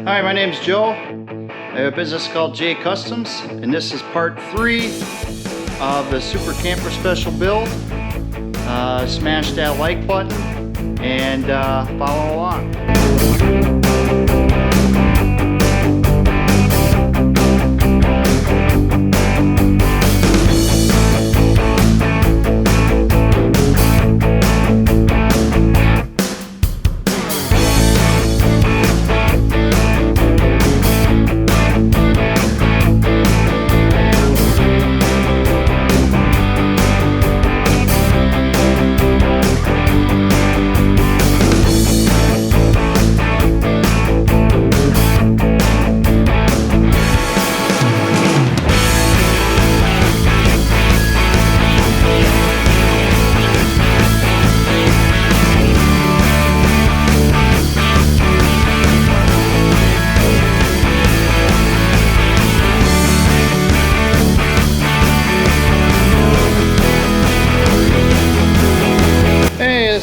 Hi, my name's Joe. I have a business called J.Kustoms, and this is part 3 of the Super Camper Special build. Smash that like button and follow along.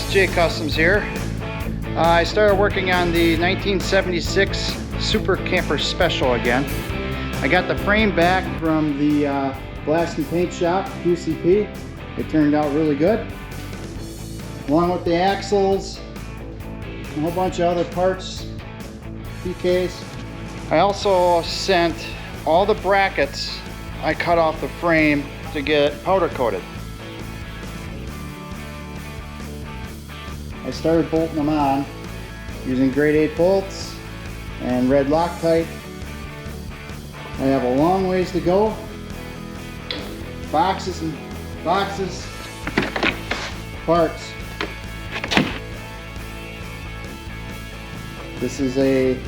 J.Kustoms here. I started working on the 1976 Super Camper Special again. I got the frame back from the Glass and Paint Shop, QCP. It turned out really good. Along with the axles, a whole bunch of other parts, PKs. I also sent all the brackets I cut off the frame to get powder coated. I started bolting them on using grade 8 bolts and red Loctite. I have a long ways to go. Boxes and boxes, parts. This is a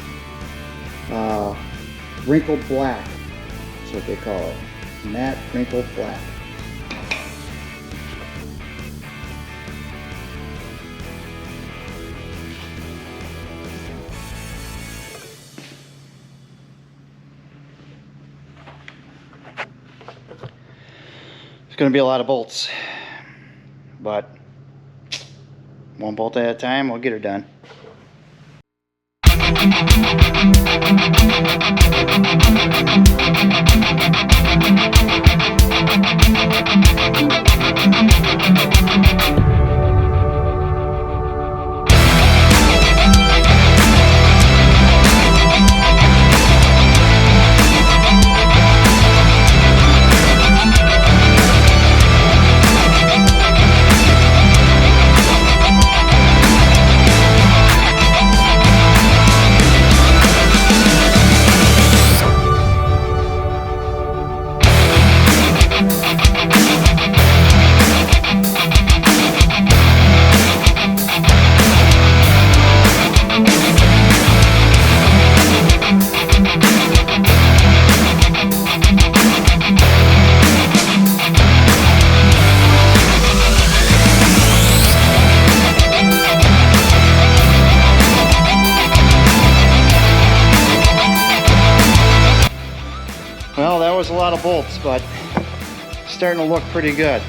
wrinkled black, that's what they call it. Matte wrinkled black. It's going to be a lot of bolts, but one bolt at a time, we'll get her done. Well, that was a lot of bolts, but it's starting to look pretty good.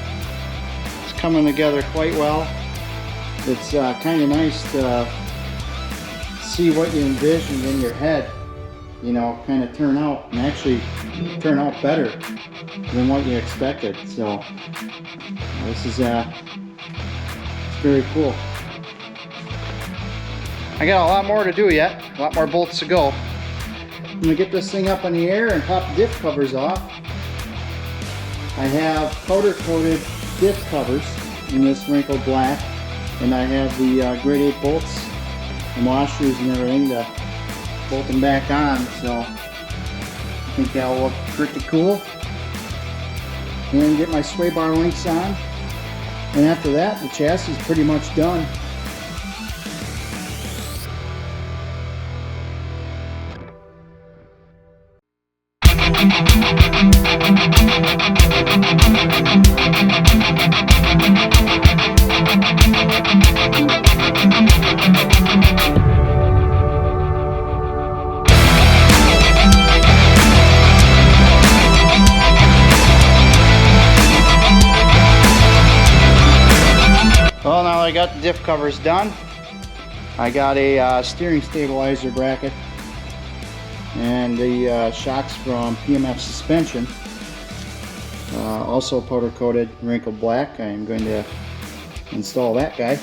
It's coming together quite well. It's kind of nice to see what you envisioned in your head, you know, kind of turn out and actually turn out better than what you expected. So this is it's very cool. I got a lot more to do yet, a lot more bolts to go. I'm going to get this thing up in the air and pop diff covers off. I have powder coated diff covers in this wrinkled black, and I have the grade 8 bolts and washers and everything to bolt them back on, so I think that'll look pretty cool. And get my sway bar links on, and after that the chassis is pretty much done. Well, now I got the diff covers done. I got a steering stabilizer bracket and the shocks from PMF suspension. Also powder coated wrinkled black. I am going to install that guy.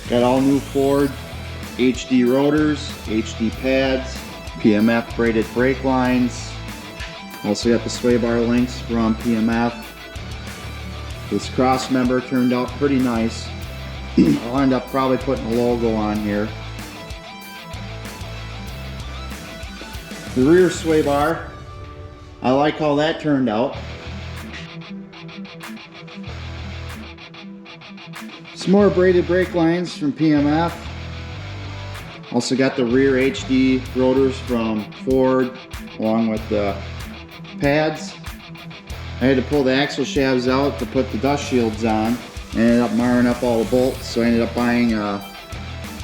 Got all new Ford HD rotors, HD pads, PMF braided brake lines. Also got the sway bar links from PMF. This cross member turned out pretty nice. I'll end up probably putting a logo on here. The rear sway bar, I like how that turned out. Some more braided brake lines from PMF. Also got the rear HD rotors from Ford along with the pads. I had to pull the axle shafts out to put the dust shields on. I ended up marring up all the bolts, so I ended up buying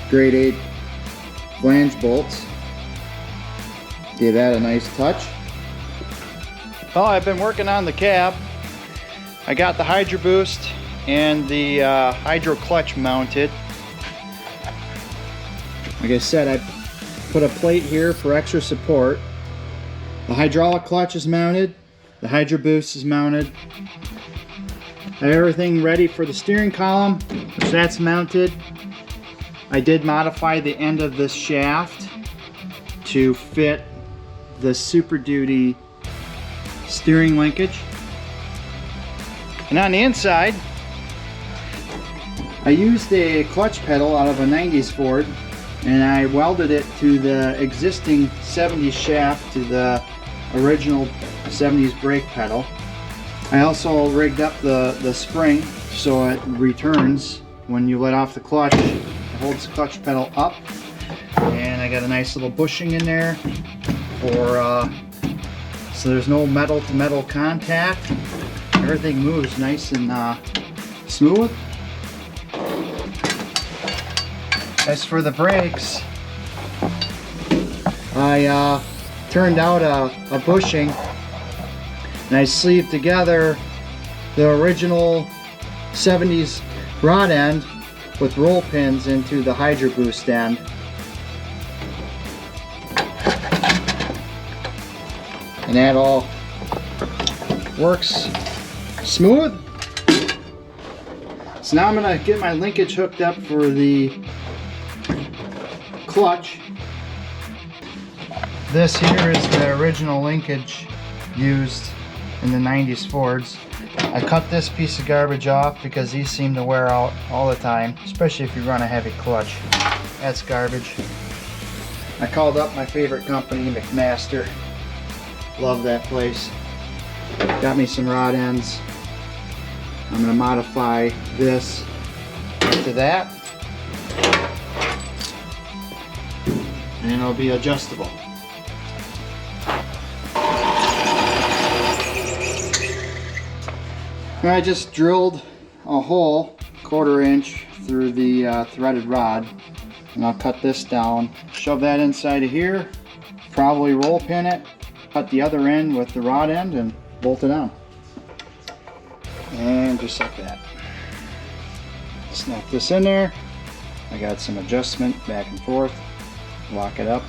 grade 8 flange bolts. Gave that a nice touch. Well, I've been working on the cab. I got the Hydro Boost and the Hydro Clutch mounted. Like I said, I put a plate here for extra support. The hydraulic clutch is mounted. The Hydro Boost is mounted. I have everything ready for the steering column, which that's mounted. I did modify the end of this shaft to fit the Super Duty steering linkage. And on the inside, I used a clutch pedal out of a 90s Ford, and I welded it to the existing 70s shaft to the original 70s brake pedal. I also rigged up the spring so it returns when you let off the clutch. It holds the clutch pedal up, and I got a nice little bushing in there for so there's no metal to metal contact. Everything moves nice and smooth. As for the brakes, I turned out a bushing and I sleeved together the original 70s rod end with roll pins into the Hydro Boost end. And that all works smooth. So now I'm going to get my linkage hooked up for the clutch. This here is the original linkage used in the 90s Fords. I cut this piece of garbage off because these seem to wear out all the time, especially if you run a heavy clutch. That's garbage. I called up my favorite company, McMaster. Love that place. Got me some rod ends. I'm going to modify this to that, and it'll be adjustable. I just drilled a hole 1/4 inch through the threaded rod, and I'll cut this down, shove that inside of here, probably roll pin it, cut the other end with the rod end, and bolt it on. And just like that. Snap this in there. I got some adjustment back and forth. Lock it up.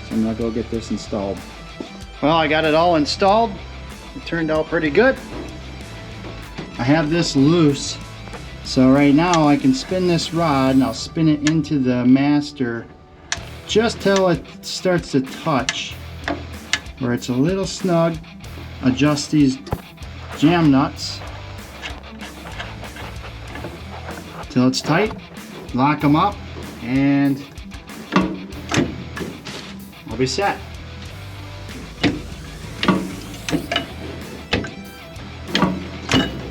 So I'm gonna go get this installed. Well, I got it all installed. It turned out pretty good. I have this loose, so right now I can spin this rod and I'll spin it into the master just till it starts to touch where it's a little snug. Adjust these jam nuts till it's tight, lock them up, and I'll be set.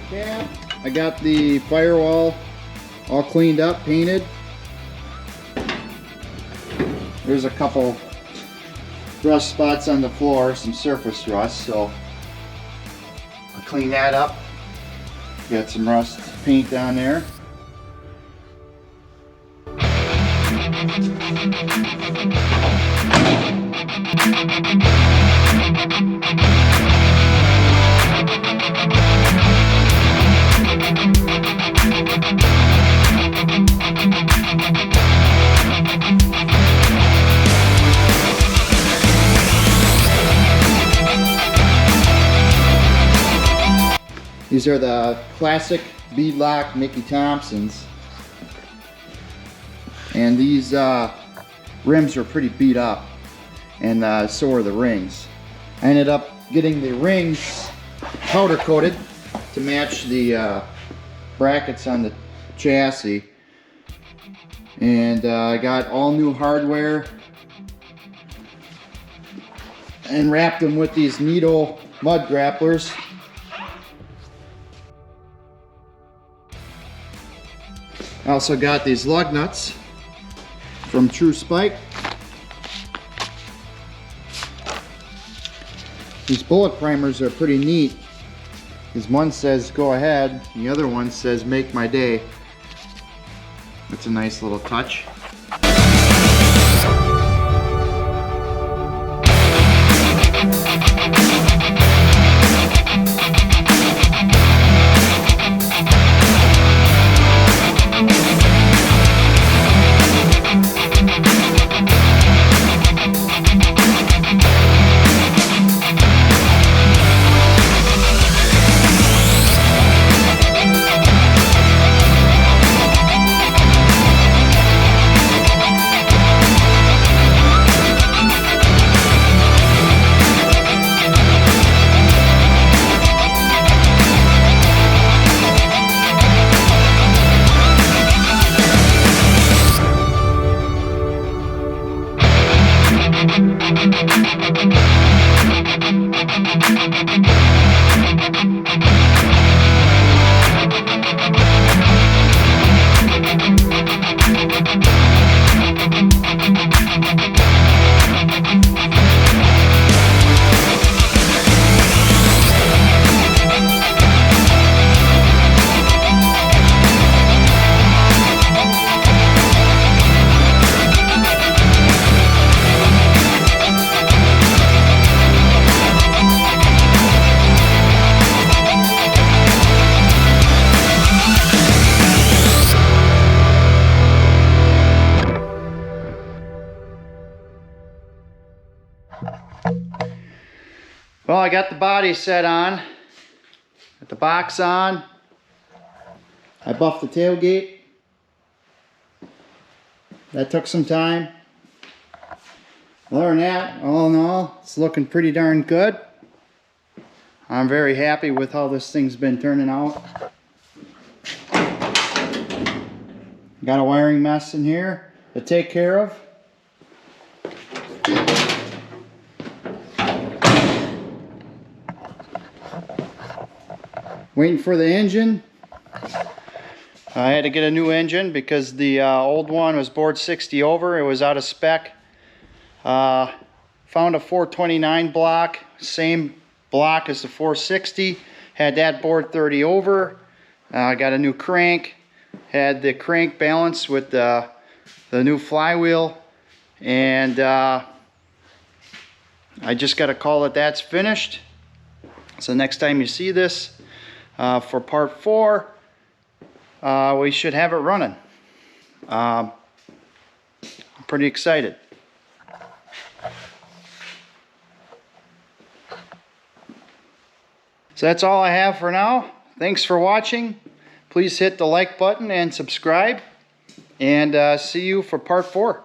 Yeah, I got the firewall all cleaned up, painted. There's a couple rust spots on the floor, some surface rust, so I'll clean that up. Got some rust paint down there. These are the classic beadlock Mickey Thompsons, and these rims are pretty beat up, and so are the rings. I ended up getting the rings powder coated to match the brackets on the chassis, and I got all new hardware and wrapped them with these needle mud grapplers. I also got these lug nuts from True Spike. These bullet primers are pretty neat, because one says go ahead, the other one says make my day. That's a nice little touch. Well, I got the body set on, got the box on, I buffed the tailgate. That took some time. Other than that, all in all, it's looking pretty darn good. I'm very happy with how this thing's been turning out. Got a wiring mess in here to take care of. Waiting for the engine. I had to get a new engine because the old one was bored 60 over. It was out of spec. Found a 429 block, same block as the 460. Had that bored 30 over. I got a new crank. Had the crank balanced with the new flywheel. And I just got a call that that's finished. So next time you see this, for part 4, we should have it running. I'm pretty excited. So that's all I have for now. Thanks for watching. Please hit the like button and subscribe. And see you for part 4.